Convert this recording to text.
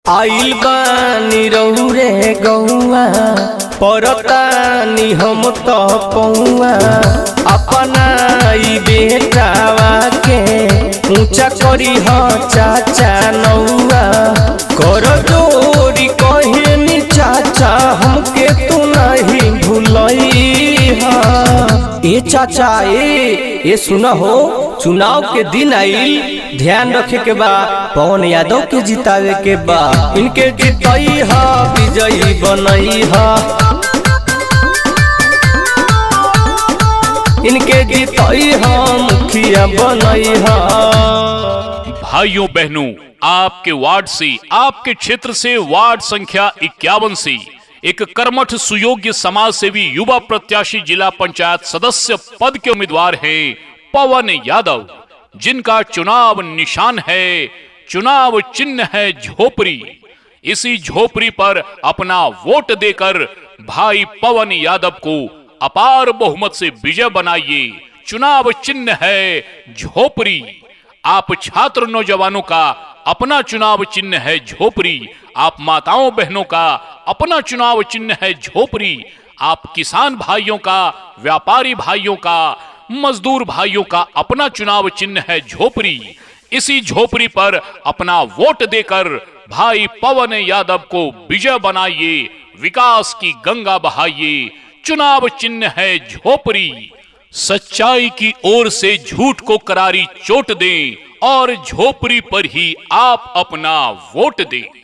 आइल बानी रौरे गौआ परतानी हम तो पौआ अपना ई बेटावा के ऊंचा करी ह चाचा नौआ कर जोरी कहनी चाचा हमके तू नहीं भूलई हा। ए चाचा ए सुना हो, चुनाव के दिन आइल, ध्यान रखे के बा, पवन यादव के जितावे के बा, इनके जितई हा विजयी बनई हा, इनके जितई हा मुखिया बनई हा। भाइयों बहनों, आपके वार्ड से, आपके क्षेत्र से वार्ड संख्या 51 से एक कर्मठ सुयोग्य समाज सेवी युवा प्रत्याशी जिला पंचायत सदस्य पद के उम्मीदवार हैं पवन यादव, जिनका चुनाव निशान है, चुनाव चिन्ह है झोपड़ी। इसी झोपड़ी पर अपना वोट देकर भाई पवन यादव को अपार बहुमत से विजय बनाइए। चुनाव चिन्ह है झोपड़ी। आप छात्र नौजवानों का अपना चुनाव चिन्ह है झोपड़ी, आप माताओं बहनों का अपना चुनाव चिन्ह है झोपड़ी, आप किसान भाइयों का, व्यापारी भाइयों का, मजदूर भाइयों का अपना चुनाव चिन्ह है झोपड़ी। इसी झोपड़ी पर अपना वोट देकर भाई पवन यादव को विजय बनाइए, विकास की गंगा बहाइए। चुनाव चिन्ह है झोपड़ी। सच्चाई की ओर से झूठ को करारी चोट दें और झोपड़ी पर ही आप अपना वोट दें।